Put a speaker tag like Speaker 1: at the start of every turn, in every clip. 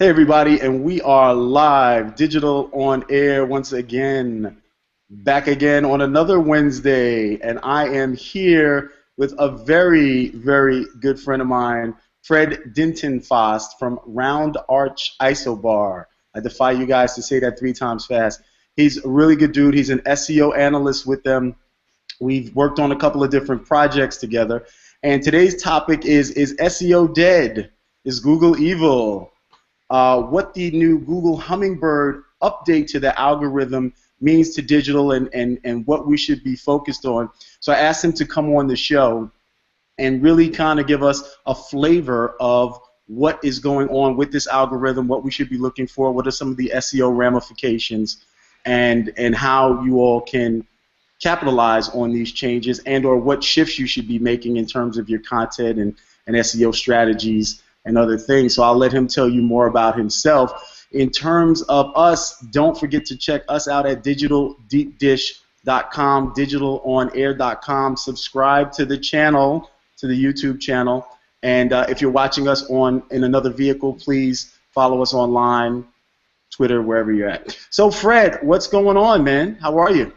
Speaker 1: Hey everybody, and we are live, digital on air once again, back again on another Wednesday, and I am here with a very, very good friend of mine, Fred Dintentass from Roundarch Isobar. I defy you guys to say that 3 times fast. He's a really good dude. He's an SEO analyst with them. We've worked on a couple of different projects together, and today's topic is SEO dead? Is Google evil? What the new Google Hummingbird update to the algorithm means to digital and what we should be focused on. So I asked him to come on the show and really kind of give us a flavor of what is going on with this algorithm, what we should be looking for, what are some of the SEO ramifications, and how you all can capitalize on these changes and or what shifts you should be making in terms of your content and SEO strategies and other things. So I'll let him tell you more about himself. In terms of us, don't forget to check us out at digitaldeepdish.com, digitalonair.com. Subscribe to the channel, to the YouTube channel. And if you're watching us in another vehicle, please follow us online, Twitter, wherever you're at. So Fred, what's going on, man? How are you?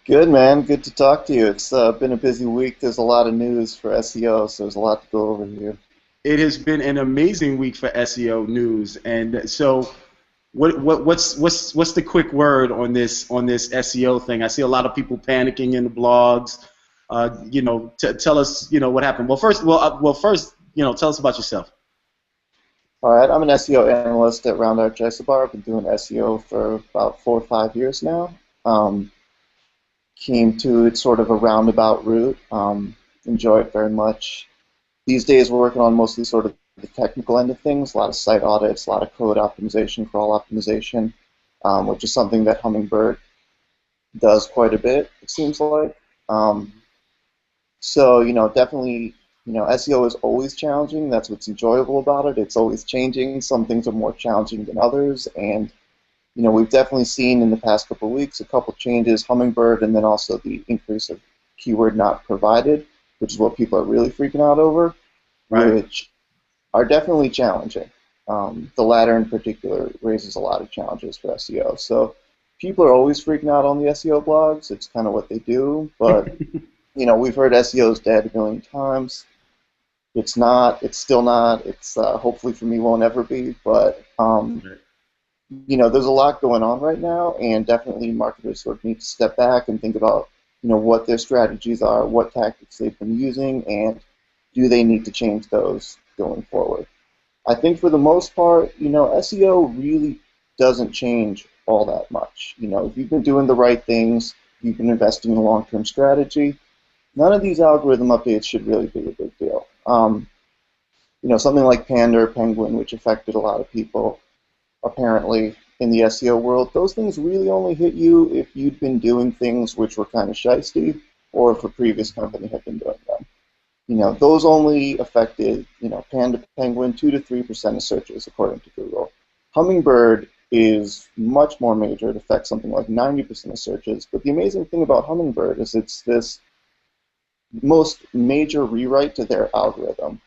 Speaker 2: Good, man. Good to talk to you. It's been a busy week. There's a lot of news for SEO, so there's a lot to go over here.
Speaker 1: It has been an amazing week for SEO news, and so what's the quick word on this SEO thing? I see a lot of people panicking in the blogs. Tell us what happened. Well, first, tell us about yourself.
Speaker 2: All right, I'm an SEO analyst at Roundarch Isobar. I've been doing SEO for about 4 or 5 years now. Came to it sort of a roundabout route. Enjoy it very much. These days we're working on mostly sort of the technical end of things, a lot of site audits, a lot of code optimization, crawl optimization, which is something that Hummingbird does quite a bit, it seems like. So, definitely, SEO is always challenging. That's what's enjoyable about it. It's always changing. Some things are more challenging than others, and we've definitely seen in the past couple of weeks a couple changes, Hummingbird, and then also the increase of keyword not provided, which is what people are really freaking out over,
Speaker 1: right,
Speaker 2: which are definitely challenging. The latter in particular raises a lot of challenges for SEO. So people are always freaking out on the SEO blogs. It's kind of what they do, but we've heard SEO is dead a million times. It's not. It's still not. It's hopefully for me won't ever be, but there's a lot going on right now, and definitely marketers sort of need to step back and think about what their strategies are, what tactics they've been using, and do they need to change those going forward. I think for the most part, SEO really doesn't change all that much. If you've been doing the right things, you've been investing in a long-term strategy, none of these algorithm updates should really be a big deal. Something like Panda or Penguin, which affected a lot of people, apparently, in the SEO world, those things really only hit you if you'd been doing things which were kind of shysty, or if a previous company had been doing them. Those only affected, Panda, Penguin, 2 to 3% of searches, according to Google. Hummingbird is much more major. It affects something like 90% of searches. But the amazing thing about Hummingbird is it's this most major rewrite to their algorithm,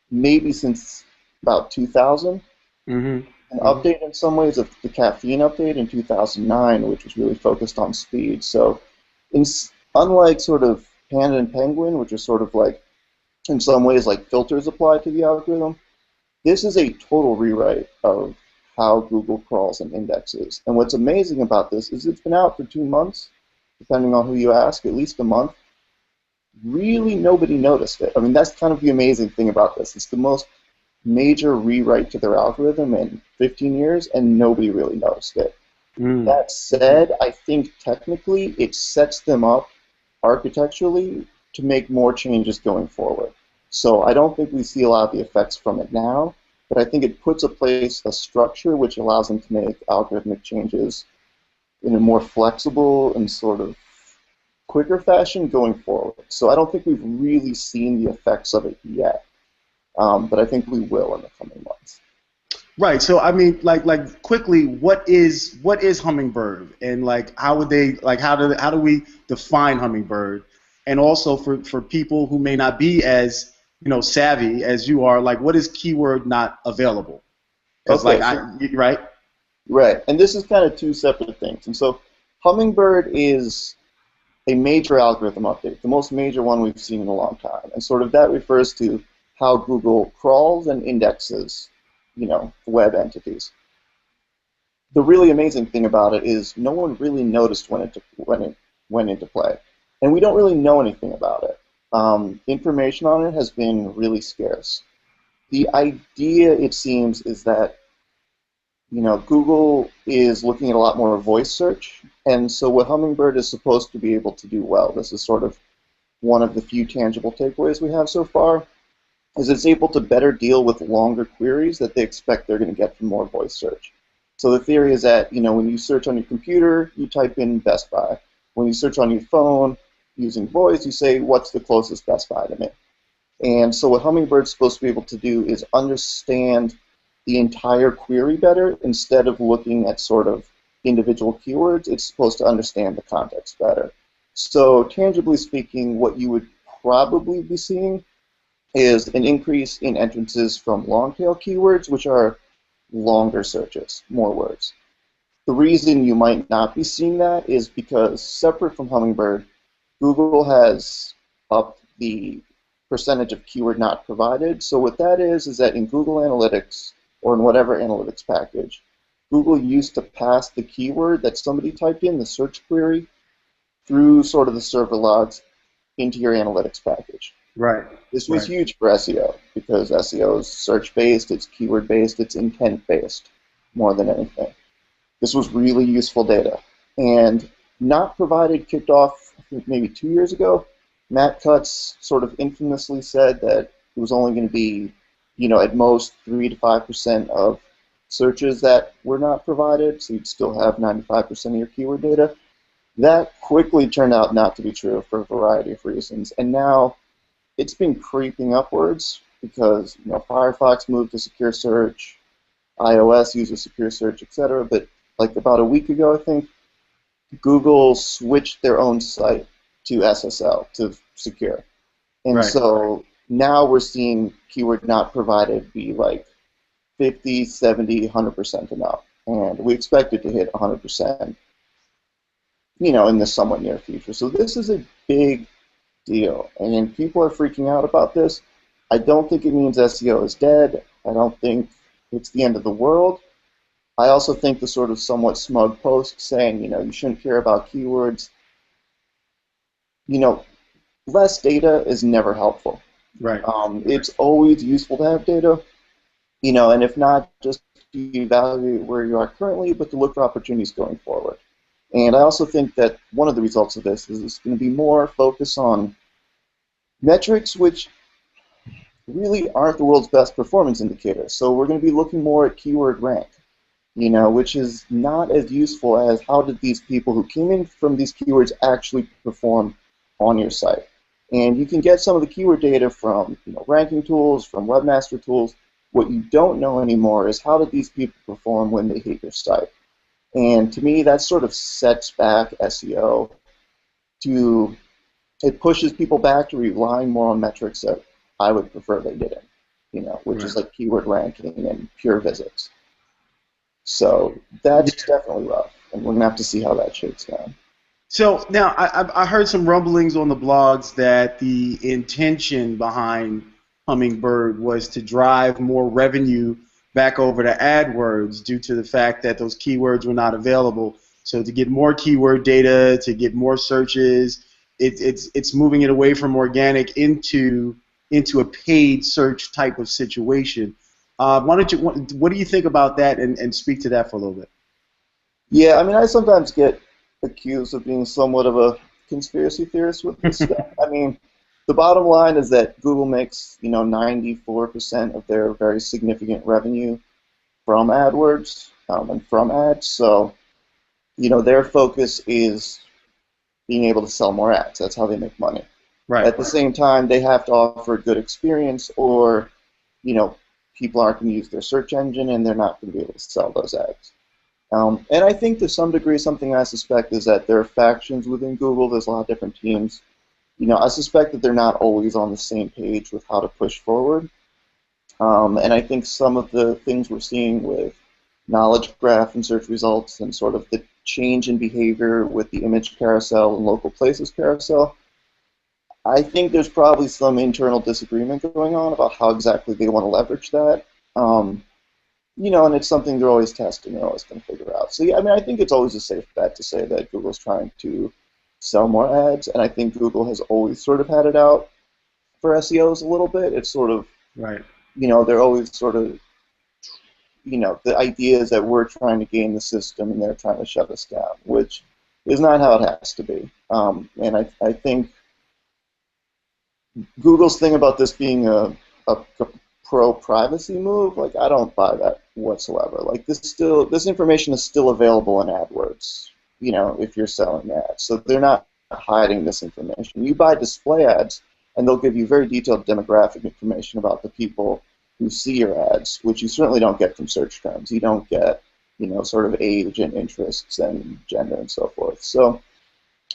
Speaker 2: maybe since about 2000.
Speaker 1: Mm-hmm.
Speaker 2: An update in some ways of the caffeine update in 2009, which was really focused on speed. So unlike sort of Panda and Penguin, which are sort of like, in some ways, like filters applied to the algorithm, this is a total rewrite of how Google crawls and indexes. And what's amazing about this is it's been out for 2 months, depending on who you ask, at least a month. Really nobody noticed it. I mean, that's kind of the amazing thing about this. It's the most major rewrite to their algorithm in 15 years, and nobody really noticed it. That said, I think technically it sets them up architecturally to make more changes going forward. So I don't think we see a lot of the effects from it now, but I think it puts in place a structure which allows them to make algorithmic changes in a more flexible and sort of quicker fashion going forward. So I don't think we've really seen the effects of it yet. But I think we will in the coming months.
Speaker 1: Right. So I mean, like quickly, what is Hummingbird, and how do we define Hummingbird, and also for people who may not be as savvy as you are, what is keyword not available? Because
Speaker 2: Okay,
Speaker 1: like
Speaker 2: so
Speaker 1: right?
Speaker 2: right, and this is kind of two separate things. And so Hummingbird is a major algorithm update, the most major one we've seen in a long time. And sort of that refers to how Google crawls and indexes, web entities. The really amazing thing about it is no one really noticed when it went into play, and we don't really know anything about it. Information on it has been really scarce. The idea, it seems, is that Google is looking at a lot more voice search, and so what Hummingbird is supposed to be able to do well, this is sort of one of the few tangible takeaways we have so far, is it's able to better deal with longer queries that they expect they're going to get from more voice search. So the theory is that, when you search on your computer, you type in Best Buy. When you search on your phone using voice, you say, what's the closest Best Buy to me? And so what Hummingbird's supposed to be able to do is understand the entire query better instead of looking at sort of individual keywords. It's supposed to understand the context better. So tangibly speaking, what you would probably be seeing is an increase in entrances from long-tail keywords, which are longer searches, more words. The reason you might not be seeing that is because, separate from Hummingbird, Google has upped the percentage of keyword not provided. So what that is that in Google Analytics, or in whatever analytics package, Google used to pass the keyword that somebody typed in, the search query, through sort of the server logs into your analytics package.
Speaker 1: Right.
Speaker 2: This was huge for SEO because SEO is search-based, it's keyword-based, it's intent-based more than anything. This was really useful data. And not provided kicked off, I think, maybe 2 years ago. Matt Cutts sort of infamously said that it was only going to be, at most 3 to 5% of searches that were not provided, so you'd still have 95% of your keyword data. That quickly turned out not to be true for a variety of reasons. And now it's been creeping upwards because Firefox moved to secure search, iOS uses secure search, etc. But like about a week ago, I think, Google switched their own site to SSL, to secure. And so now we're seeing keyword not provided be like 50, 70, 100% enough. And we expect it to hit 100%, in the somewhat near future. So this is a big deal, and people are freaking out about this. I don't think it means SEO is dead. I don't think it's the end of the world. I also think the sort of somewhat smug post saying, you shouldn't care about keywords, less data is never helpful.
Speaker 1: Right.
Speaker 2: It's always useful to have data, and if not, just to evaluate where you are currently, but to look for opportunities going forward. And I also think that one of the results of this is it's going to be more focus on metrics which really aren't the world's best performance indicators. So we're going to be looking more at keyword rank, which is not as useful as how did these people who came in from these keywords actually perform on your site. And you can get some of the keyword data from ranking tools, from webmaster tools. What you don't know anymore is how did these people perform when they hit your site. And to me, that sort of sets back SEO it pushes people back to relying more on metrics that I would prefer they didn't, which is like keyword ranking and pure visits. So that's definitely rough, and we're going to have to see how that shakes down.
Speaker 1: So now I heard some rumblings on the blogs that the intention behind Hummingbird was to drive more revenue back over to AdWords due to the fact that those keywords were not available. So to get more keyword data, to get more searches, it's moving it away from organic into a paid search type of situation. What do you think about that, and speak to that for a little bit?
Speaker 2: Yeah, I mean, I sometimes get accused of being somewhat of a conspiracy theorist with this stuff. I mean, the bottom line is that Google makes 94% of their very significant revenue from AdWords and from ads. So their focus is being able to sell more ads. That's how they make money.
Speaker 1: Right.
Speaker 2: At the same time, they have to offer a good experience, or people aren't going to use their search engine, and they're not going to be able to sell those ads. And I think to some degree, something I suspect is that there are factions within Google. There's a lot of different teams. I suspect that they're not always on the same page with how to push forward. And I think some of the things we're seeing with knowledge graph and search results and sort of the change in behavior with the image carousel and local places carousel, I think there's probably some internal disagreement going on about how exactly they want to leverage that. Um, and it's something they're always testing, they're always going to figure out. So yeah, I mean, I think it's always a safe bet to say that Google's trying to sell more ads, and I think Google has always sort of had it out for SEOs a little bit. It's sort of,
Speaker 1: Right.
Speaker 2: they're always sort of, the idea is that we're trying to game the system and they're trying to shut us down, which is not how it has to be. And I think Google's thing about this being a pro-privacy move, like, I don't buy that whatsoever. Like, this information is still available in AdWords, if you're selling ads. So they're not hiding this information. You buy display ads, and they'll give you very detailed demographic information about the people who see your ads, which you certainly don't get from search terms. You don't get, sort of age and interests and gender and so forth. So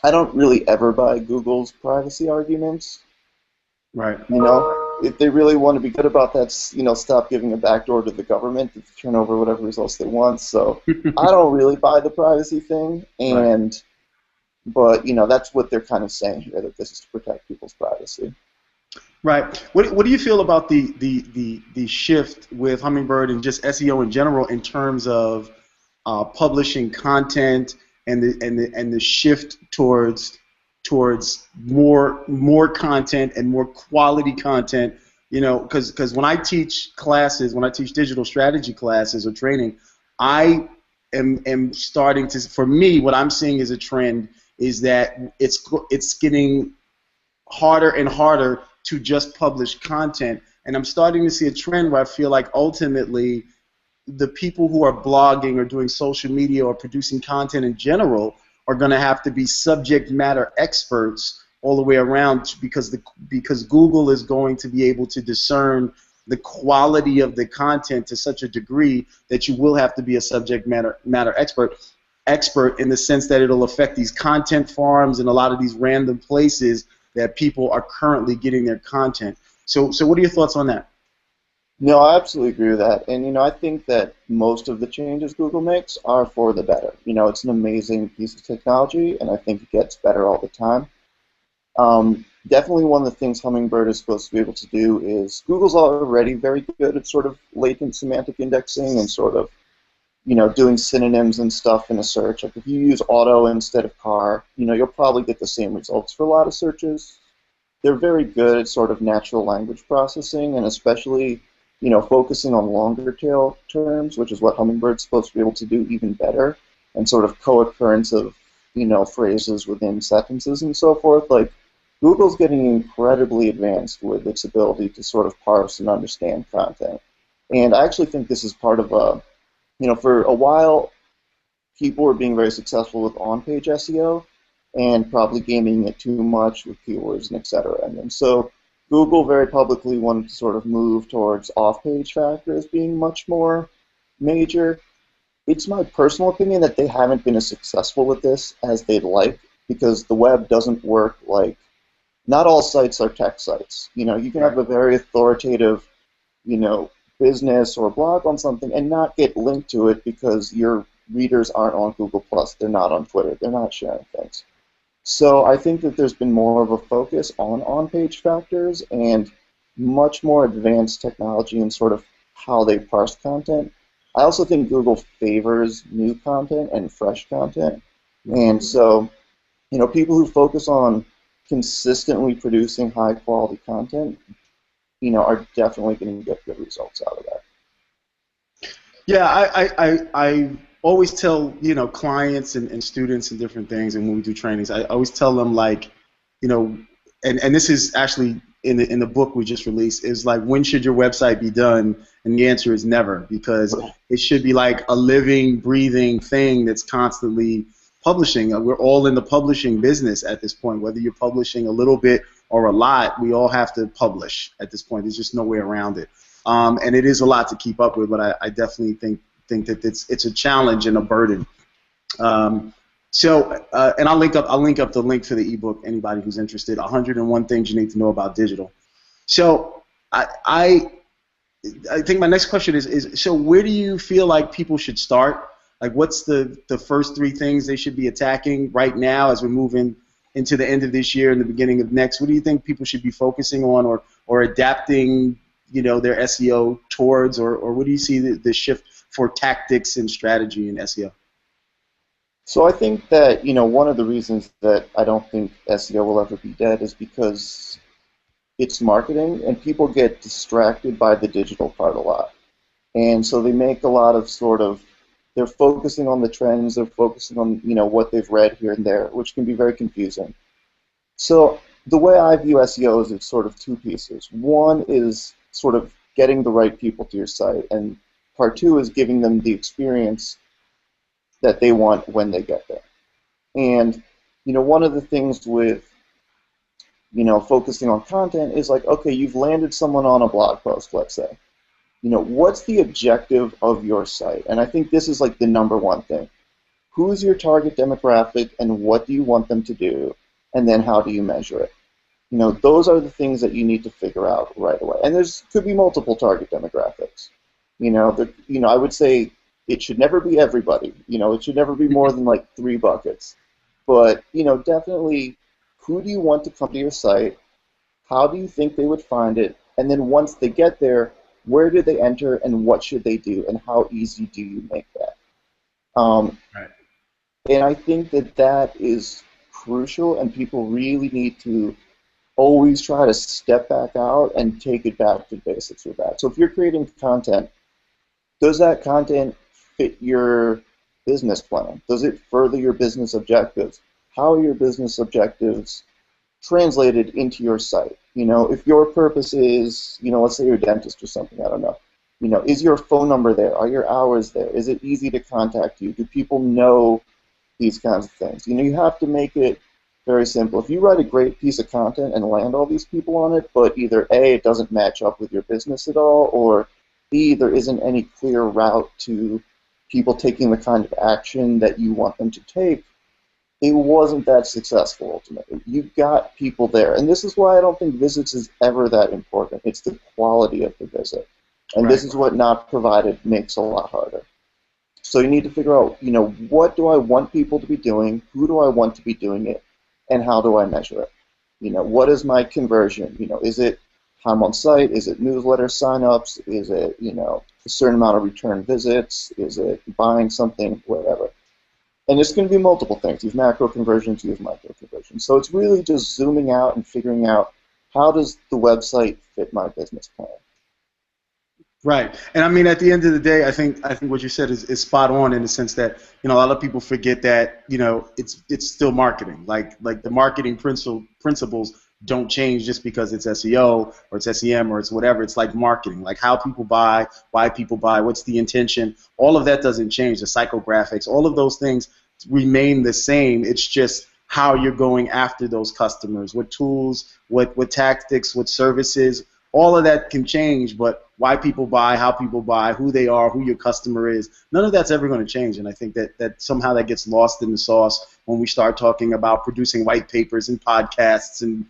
Speaker 2: I don't really ever buy Google's privacy arguments.
Speaker 1: Right.
Speaker 2: If they really want to be good about that, stop giving a backdoor to the government to turn over whatever results they want. So I don't really buy the privacy thing,
Speaker 1: Right.
Speaker 2: but that's what they're kind of saying here, that this is to protect people's privacy.
Speaker 1: Right. What do you feel about the shift with Hummingbird and just SEO in general in terms of publishing content and the shift towards more content and more quality content? Because when I teach classes, when I teach digital strategy classes or training, I am starting to, for me, what I'm seeing is a trend is that it's getting harder and harder to just publish content. And I'm starting to see a trend where I feel like ultimately the people who are blogging or doing social media or producing content in general are going to have to be subject matter experts all the way around, because Google is going to be able to discern the quality of the content to such a degree that you will have to be a subject matter expert in the sense that it'll affect these content farms and a lot of these random places that people are currently getting their content. So what are your thoughts on that?
Speaker 2: No, I absolutely agree with that. And, I think that most of the changes Google makes are for the better. It's an amazing piece of technology, and I think it gets better all the time. Definitely one of the things Hummingbird is supposed to be able to do is Google's already very good at sort of latent semantic indexing and sort of, doing synonyms and stuff in a search. Like if you use auto instead of car, you'll probably get the same results for a lot of searches. They're very good at sort of natural language processing, and especially, focusing on longer tail terms, which is what Hummingbird's supposed to be able to do even better, and sort of co-occurrence of, phrases within sentences and so forth. Like, Google's getting incredibly advanced with its ability to sort of parse and understand content. And I actually think this is part of for a while, people were being very successful with on-page SEO and probably gaming it too much with keywords and et cetera. And then so Google very publicly wanted to sort of move towards off-page factors being much more major. It's my personal opinion that they haven't been as successful with this as they'd like, because the web doesn't work like, not all sites are tech sites. You can have a very authoritative, business or blog on something and not get linked to it because your readers aren't on Google+, they're not on Twitter, they're not sharing things. So I think that there's been more of a focus on on-page factors and much more advanced technology in sort of how they parse content. I also think Google favors new content and fresh content. And so, people who focus on consistently producing high-quality content, are definitely going to get good results out of that.
Speaker 1: Yeah, I always tell clients and students and different things, and when we do trainings, I always tell them, like, and this is actually in the book we just released, is like, when should your website be done? And the answer is never, because it should be like a living, breathing thing that's constantly publishing. We're all in the publishing business at this point, whether you're publishing a little bit or a lot. We all have to publish at this point. There's just no way around it. And it is a lot to keep up with, but I definitely think that it's a challenge and a burden. And I'll link up the link for the ebook. Anybody who's interested, 101 Things You Need to Know About Digital. So I think my next question is so where do you feel like people should start? Like what's the first three things they should be attacking right now as we're moving into the end of this year and the beginning of next? What do you think people should be focusing on or adapting, their SEO towards, or what do you see the shift for tactics and strategy in SEO?
Speaker 2: So I think that, one of the reasons that I don't think SEO will ever be dead is because it's marketing and people get distracted by the digital part a lot. And so they make a lot of they're focusing on the trends, they're focusing on, what they've read here and there, which can be very confusing. So the way I view SEO is it's sort of two pieces. One is sort of getting the right people to your site, and part two is giving them the experience that they want when they get there. And, one of the things with, focusing on content is like, okay, you've landed someone on a blog post, let's say. What's the objective of your site? And I think this is like the number one thing. Who's your target demographic and what do you want them to do? And then how do you measure it? Those are the things that you need to figure out right away. And could be multiple target demographics. I would say it should never be everybody. It should never be more than like 3 buckets. But, definitely who do you want to come to your site? How do you think they would find it? And then once they get there, where do they enter and what should they do and how easy do you make that?
Speaker 1: Right.
Speaker 2: And I think that is crucial, and people really need to always try to step back out and take it back to basics with that. So if you're creating content, does that content fit your business plan? Does it further your business objectives? How are your business objectives translated into your site? If your purpose is, let's say you're a dentist or something, I don't know. Is your phone number there? Are your hours there? Is it easy to contact you? Do people know these kinds of things? You have to make it very simple. If you write a great piece of content and land all these people on it, but either A, it doesn't match up with your business at all, or B, there isn't any clear route to people taking the kind of action that you want them to take, it wasn't that successful ultimately. You got people there. And this is why I don't think visits is ever that important. It's the quality of the visit. And
Speaker 1: Right.
Speaker 2: this is what not provided makes a lot harder. So you need to figure out, what do I want people to be doing, who do I want to be doing it, and how do I measure it? What is my conversion? Is it time on site? Is it newsletter signups? Is it, a certain amount of return visits? Is it buying something? Whatever. And it's going to be multiple things. Use macro conversions, use micro conversions. So it's really just zooming out and figuring out how does the website fit my business plan.
Speaker 1: Right, and I mean, at the end of the day, I think what you said is spot on in the sense that a lot of people forget that it's still marketing. Like the marketing principles don't change just because it's SEO or it's SEM or it's whatever. It's like marketing, like how people buy, why people buy, what's the intention. All of that doesn't change. The psychographics, all of those things remain the same. It's just how you're going after those customers, what tools, what tactics, what services. All of that can change, but why people buy, how people buy, who they are, who your customer is, none of that's ever going to change. And I think that somehow that gets lost in the sauce when we start talking about producing white papers and podcasts and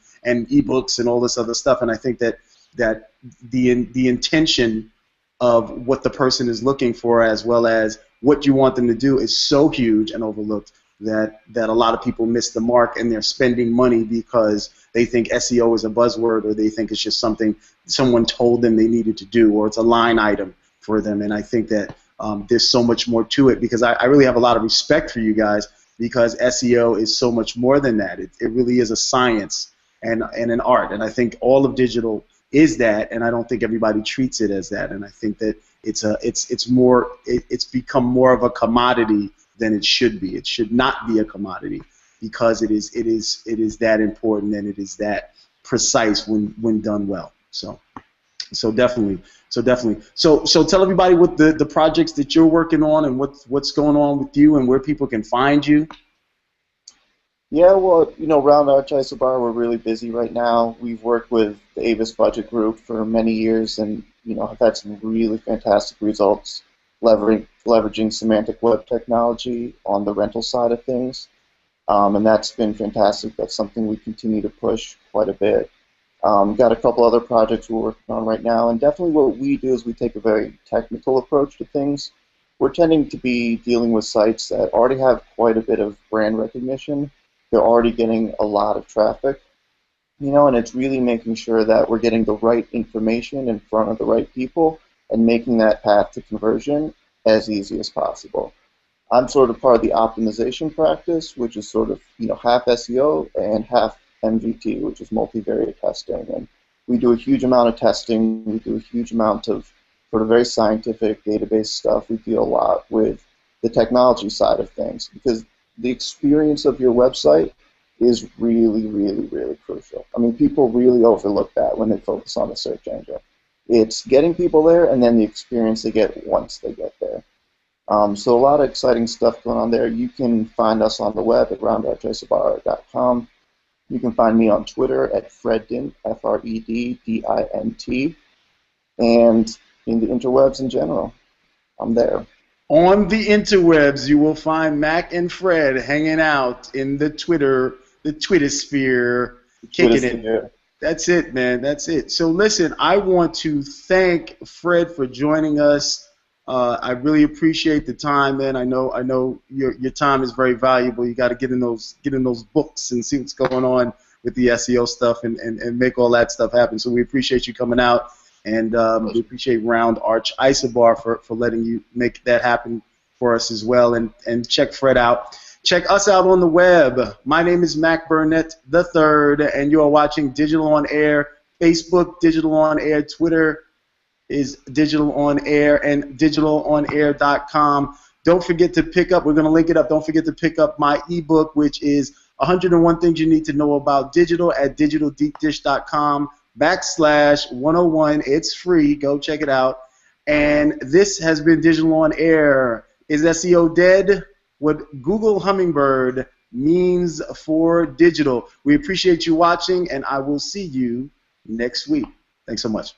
Speaker 1: ebooks and all this other stuff. And I think that the intention of what the person is looking for as well as what you want them to do is so huge and overlooked that a lot of people miss the mark, and they're spending money because they think SEO is a buzzword, or they think it's just something someone told them they needed to do, or it's a line item for them. And I think that there's so much more to it, because I really have a lot of respect for you guys, because SEO is so much more than that. It really is a science and an art, and I think all of digital is that, and I don't think everybody treats it as that. And I think that it's become more of a commodity than it should be. It should not be a commodity, because it is that important, and it is that precise when done well. So definitely. So tell everybody what the projects that you're working on and what's going on with you and where people can find you.
Speaker 2: Yeah, well, Roundarch Isobar, we're really busy right now. We've worked with the Avis Budget Group for many years, and have had some really fantastic results leveraging semantic web technology on the rental side of things. And that's been fantastic. That's something we continue to push quite a bit. Got a couple other projects we're working on right now, and definitely what we do is we take a very technical approach to things. We're tending to be dealing with sites that already have quite a bit of brand recognition. They're already getting a lot of traffic, and it's really making sure that we're getting the right information in front of the right people and making that path to conversion as easy as possible. I'm sort of part of the optimization practice, which is sort of half SEO and half MVT, which is multivariate testing. And we do a huge amount of testing. We do a huge amount of sort of very scientific database stuff. We deal a lot with the technology side of things because the experience of your website is really, really, really crucial. I mean, people really overlook that when they focus on the search engine. It's getting people there and then the experience they get once they get there. So a lot of exciting stuff going on there. You can find us on the web at roundarchisobar.com. You can find me on Twitter at FredDint, FredDint, and in the interwebs in general. I'm there.
Speaker 1: On the interwebs, you will find Mac and Fred hanging out in the Twitter sphere, kicking it. That's it, man. That's it. So listen, I want to thank Fred for joining us. I really appreciate the time, man. I know your time is very valuable. You got to get in those books and see what's going on with the SEO stuff and make all that stuff happen. So we appreciate you coming out, and we appreciate Roundarch Isobar for letting you make that happen for us as well. And check Fred out. Check us out on the web. My name is Mac Burnett III, and you are watching Digital on Air. Facebook, Digital on Air. Twitter is Digital on Air, and digitalonair.com. Don't forget to pick up, we're going to link it up, don't forget to pick up my ebook, which is 101 Things You Need to Know About Digital at digitaldeepdish.com/101. It's free. Go check it out. And this has been Digital on Air. Is SEO dead? What Google Hummingbird means for digital. We appreciate you watching, and I will see you next week. Thanks so much.